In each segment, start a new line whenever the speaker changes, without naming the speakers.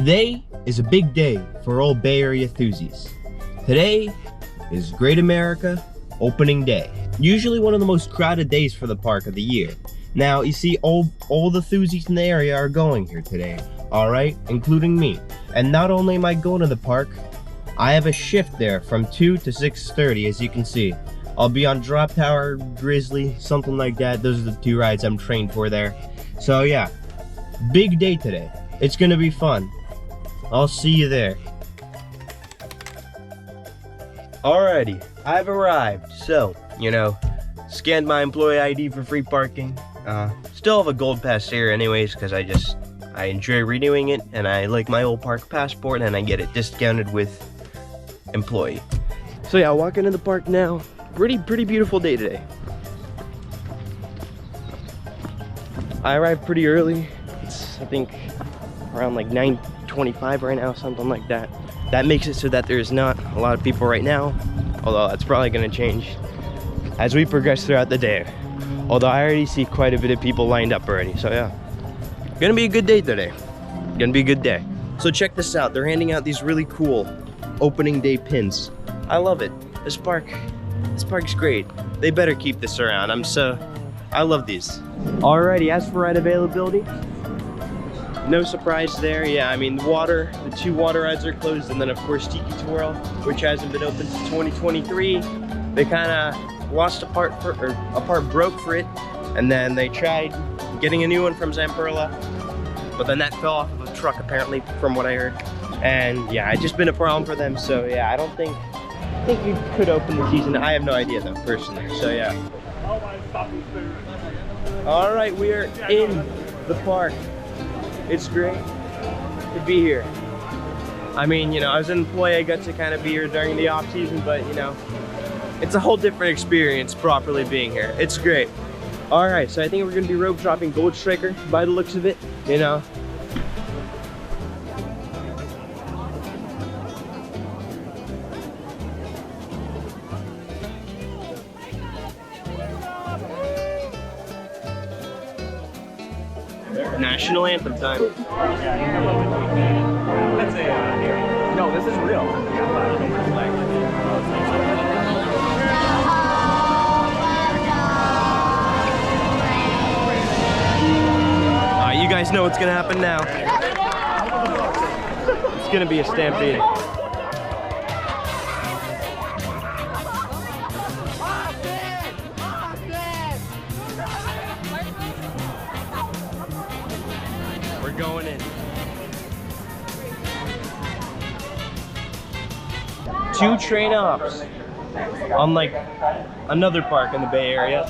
Today is a big day for all Bay Area enthusiasts. Today is Great America Opening Day. Usually one of the most crowded days for the park of the year. Now, you see, all the enthusiasts in the area are going here today, alright? Including me. And not only am I going to the park, I have a shift there from 2 to 6:30, as you can see. I'll be on Drop Tower, Grizzly, something like that. Those are the two rides I'm trained for there. So yeah, big day today. It's gonna be fun. I'll see you there. Alrighty, I've arrived. So, scanned my employee ID for free parking. Still have a gold pass here anyways, because I enjoy renewing it, and I like my old park passport, and I get it discounted with employee. So yeah, walk into the park now. Pretty beautiful day today. I arrived pretty early. It's, I think, around like 9:25 right now, something like that. That makes it so that there's not a lot of people right now, although that's probably gonna change as we progress throughout the day. Although I already see quite a bit of people lined up already, so yeah. Gonna be a good day today. Gonna be a good day. So check this out, they're handing out these really cool opening day pins. I love it. This park's great. They better keep this around. I love these. Alrighty, as for ride availability, no surprise there. Yeah, I mean, the two water rides are closed, and then of course Tiki Twirl, which hasn't been open since 2023. They kind of lost a part broke for it, and then they tried getting a new one from Zamperla, but then that fell off of a truck apparently, from what I heard. And yeah, it's just been a problem for them. So yeah, I think we could open the season. I have no idea though, personally. So yeah. All right, we are in the park. It's great to be here. I mean, I was an employee, I got to kind of be here during the off season, but it's a whole different experience properly being here. It's great. All right, so I think we're gonna be rope dropping Gold Striker by the looks of it, National anthem time.
No, this is real.
You guys know what's gonna happen now. It's gonna be a stampede. We're going in. 2 train ops, unlike another park in the Bay Area.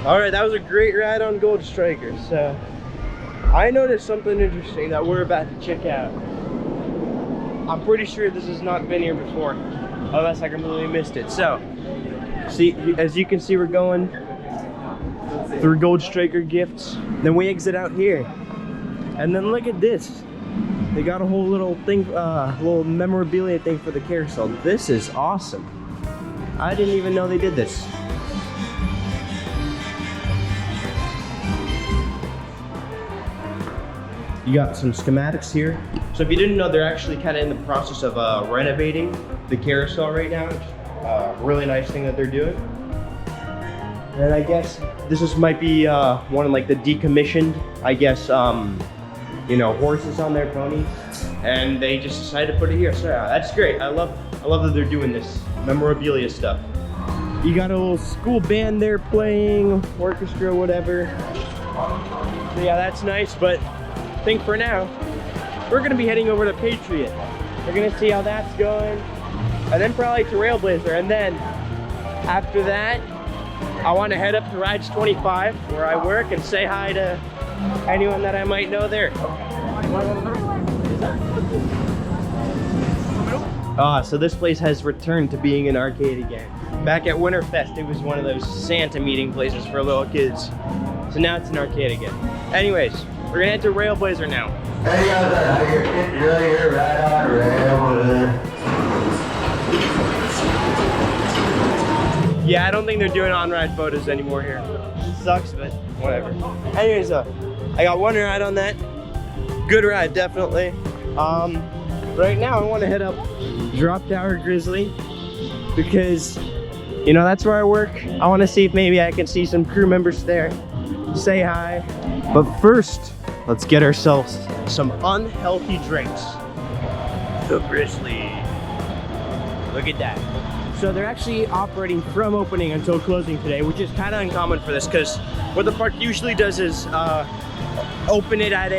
All right, that was a great ride on Gold Striker. So I noticed something interesting that we're about to check out. I'm pretty sure this has not been here before, unless I completely missed it. So, see, as you can see, we're going through Gold Striker gifts. Then we exit out here, and then look at this. They got a whole little thing, little memorabilia thing for the carousel. This is awesome. I didn't even know they did this. You got some schematics here. So if you didn't know, they're actually kind of in the process of renovating the carousel right now. Really nice thing that they're doing. And I guess this might be one of like the decommissioned, horses on their ponies, and they just decided to put it here. So yeah, that's great. I love that they're doing this memorabilia stuff. You got a little school band there playing, orchestra, whatever. So yeah, that's nice. But I think for now, we're gonna be heading over to Patriot. We're gonna see how that's going, and then probably to Railblazer, and then after that, I want to head up to Rides 25, where I work, and say hi to anyone that I might know there. So this place has returned to being an arcade again. Back at Winterfest, it was one of those Santa meeting places for little kids. So now it's an arcade again. Anyways, we're gonna head to Railblazer now.
Hey guys, you're right on Railblazer.
Yeah, I don't think they're doing on-ride photos anymore here. Sucks, but whatever. Anyways, I got one ride on that. Good ride, definitely. Right now I want to head up Drop Tower Grizzly because, you know, that's where I work. I want to see if maybe I can see some crew members there, say hi. But first, let's get ourselves some unhealthy drinks. The Grizzly. Look at that. So they're actually operating from opening until closing today, which is kind of uncommon for this because what the park usually does is open it at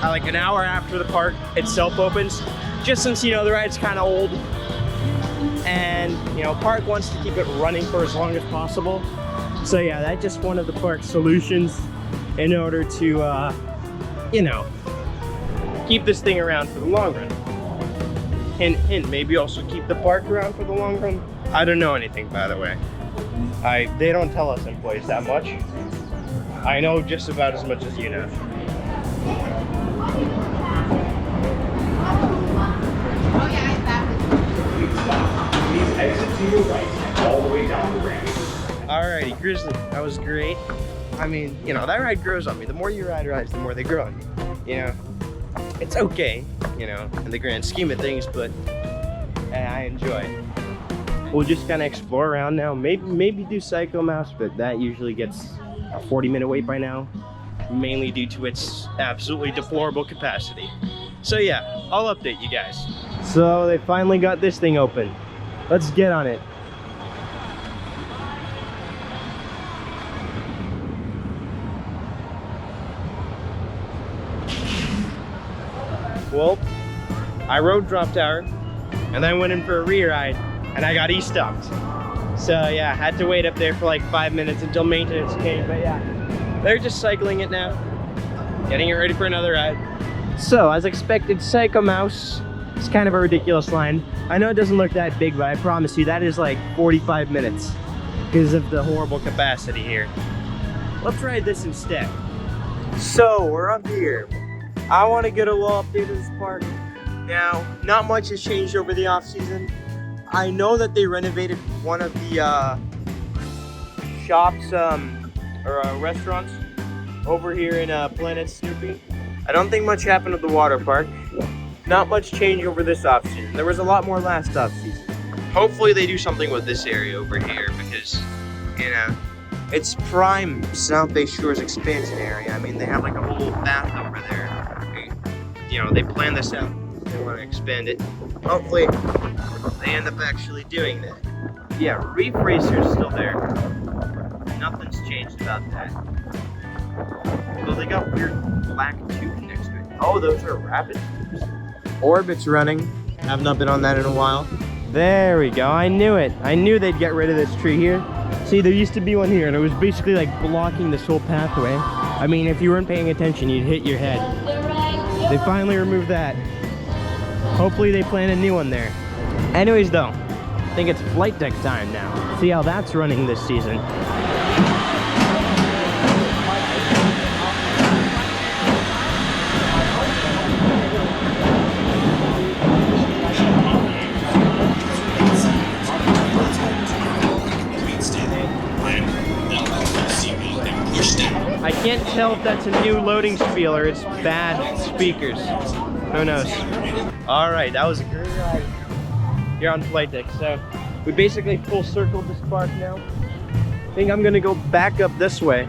like an hour after the park itself opens, just since, you know, the ride's kind of old and, you know, park wants to keep it running for as long as possible. So yeah, that's just one of the park's solutions in order to, you know, keep this thing around for the long run. Hint, hint, maybe also keep the park around for the long run. I don't know anything, by the way. They don't tell us employees that much. I know just about as much as you know.
Please exit to your right and all the way down the ramp.
Alrighty, Grizzly, that was great. I mean, you know, that ride grows on me. The more you ride rides, the more they grow on you. You know, it's okay, you know, in the grand scheme of things, but I enjoy it. We'll just kind of explore around now. Maybe do Psycho Mouse, but that usually gets a 40-minute wait by now, mainly due to its absolutely deplorable capacity. So yeah, I'll update you guys. So they finally got this thing open. Let's get on it. Well, I rode Drop Tower and then went in for a re-ride and I got e-stopped. So yeah, had to wait up there for like 5 minutes until maintenance came, but yeah, they're just cycling it now, getting it ready for another ride. So as expected, Psycho Mouse, it's kind of a ridiculous line. I know it doesn't look that big, but I promise you that is like 45 minutes because of the horrible capacity here. Let's ride this instead. So we're up here. I want to get a little update of this park. Now, not much has changed over the off season. I know that they renovated one of the shops or restaurants over here in Planet Snoopy. I don't think much happened at the water park. Not much change over this off season. There was a lot more last off season. Hopefully they do something with this area over here because, you know, it's prime South Bay Shores expansion area. I mean, they have like a whole bath over there. You know, they plan this out. They want to expand it. Hopefully they end up actually doing that. Yeah, Reef Racer's still there. Nothing's changed about that. Although they got weird black tube next to it. Oh, those are rabbit tubes. Orbit's running. Have not been on that in a while. There we go. I knew it. I knew they'd get rid of this tree here. See, there used to be one here and it was basically like blocking this whole pathway. I mean, if you weren't paying attention, you'd hit your head. They finally removed that. Hopefully they plant a new one there. Anyways though, I think it's flight deck time now. See how that's running this season. I can't tell if that's a new loading spiel or it's bad speakers. Who knows? All right, that was a great ride here on flight deck. So we basically full circled this park now. I think I'm gonna go back up this way.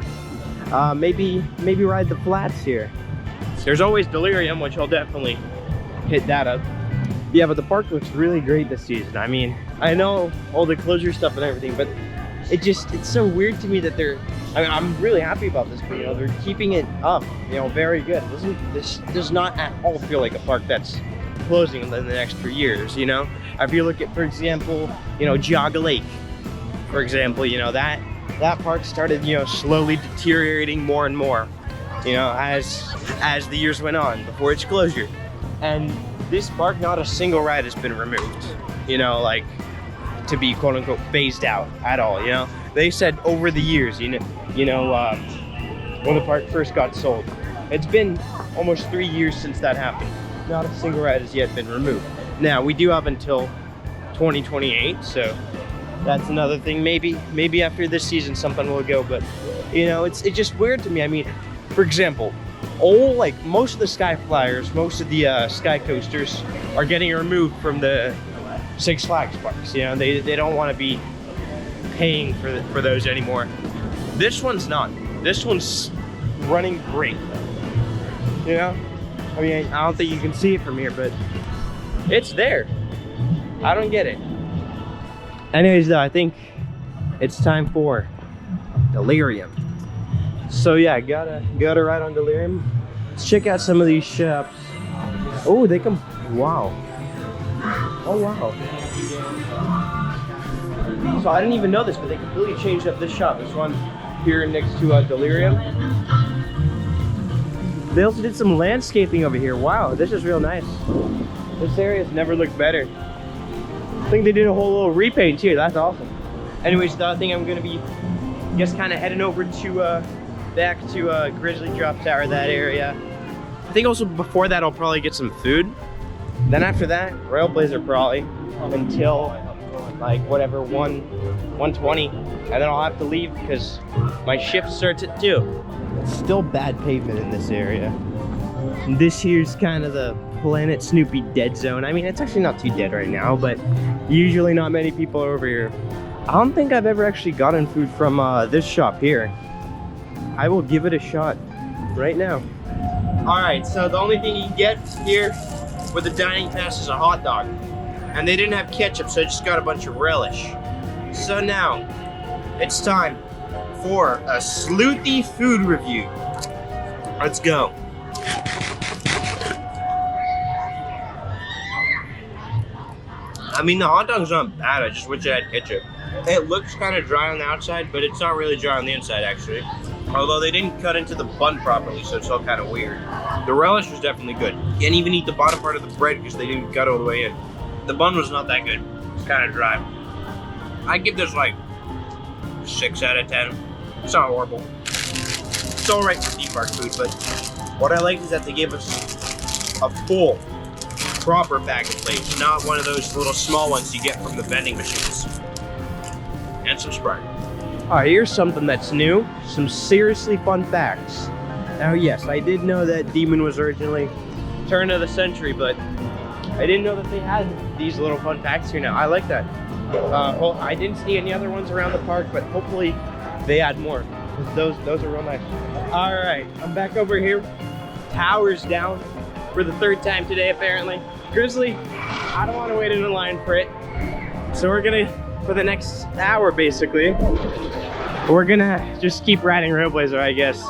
Maybe ride the flats here. There's always Delirium, which I'll definitely hit that up. Yeah, but the park looks really great this season. I mean, I know all the closure stuff and everything, but it's so weird to me that I'm really happy about this, but you know, they're keeping it up, you know, very good. This does not at all feel like a park that's closing in the next few years, you know? If you look at, for example, you know, Geauga Lake, for example, you know, that park started, you know, slowly deteriorating more and more, you know, as the years went on before its closure. And this park, not a single ride has been removed, you know, like to be quote unquote phased out at all, you know? They said over the years, when the park first got sold. It's been almost 3 years since that happened. Not a single ride has yet been removed. Now, we do have until 2028, so That's another thing. Maybe after this season something will go, but you know, it's just weird to me. I mean, for example, most of the Sky Flyers, most of the Sky Coasters are getting removed from the Six Flags parks. You know, they don't want to be paying for those anymore. This one's not. This one's running great. You know, I mean, I don't think you can see it from here, but it's there. I don't get it. Anyways, though, I think it's time for Delirium. So yeah, gotta ride on Delirium. Let's check out some of these shops. Oh, they come. Wow. Oh wow. So I didn't even know this, but they completely changed up this shop. This one here next to Delirium. They also did some landscaping over here. Wow, this is real nice. This area's never looked better. I think they did a whole little repaint too. That's awesome. Anyways, the other thing I'm gonna be just kind of heading over to back to Grizzly Drop Tower, that area. I think also before that I'll probably get some food. Then after that, Railblazer probably until like whatever 1:20, and then I'll have to leave because my shift starts at 2. It's still bad pavement in this area. And this here's kind of the Planet Snoopy dead zone. I mean, it's actually not too dead right now, but usually not many people are over here. I don't think I've ever actually gotten food from this shop here. I will give it a shot right now. All right, so the only thing you can get here with the dining pass is a hot dog. And they didn't have ketchup, so I just got a bunch of relish. So now, it's time for a Sleuthy food review. Let's go. I mean, the hot dog's not bad, I just wish I had ketchup. It looks kind of dry on the outside, but it's not really dry on the inside, actually. Although they didn't cut into the bun properly, so it's all kind of weird. The relish was definitely good. Can't even eat the bottom part of the bread because they didn't cut all the way in. The bun was not that good. It's kind of dry. I'd give this like 6 out of 10. It's not horrible. It's all right for theme park food, but what I liked is that they gave us a full, proper bag of plates, not one of those little small ones you get from the vending machines. And some Sprite. All right, here's something that's new. Some seriously fun facts. Now, yes, I did know that Demon was originally turn of the century, but I didn't know that they had these little fun facts here now. I like that. Well, I didn't see any other ones around the park, but hopefully they add more. Those are real nice. All right, I'm back over here. Tower's down for the 3rd time today, apparently. Grizzly, I don't want to wait in a line for it. So we're gonna, for the next hour basically, we're gonna just keep riding Railblazer, I guess.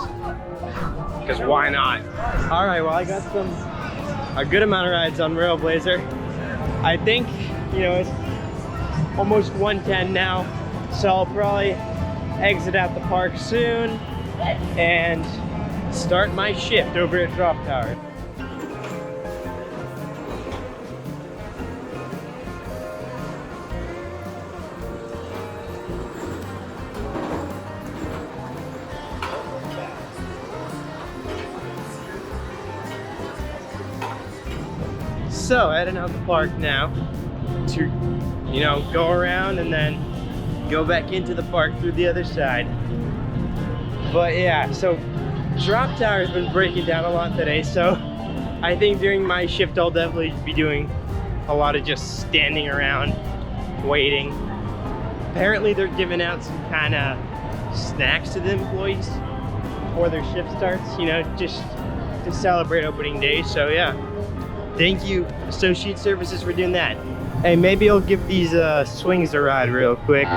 Because why not? All right, well, I got a good amount of rides on Railblazer. I think, you know, it's almost 1:10 now, so I'll probably exit out the park soon and start my shift over at Drop Tower. So heading out the park now to, you know, go around and then go back into the park through the other side. But yeah, so Drop Tower has been breaking down a lot today, so I think during my shift I'll definitely be doing a lot of just standing around waiting. Apparently they're giving out some kind of snacks to the employees before their shift starts, you know, just to celebrate opening day. So yeah, thank you Associate Services for doing that. Hey, maybe I'll give these swings a ride real quick.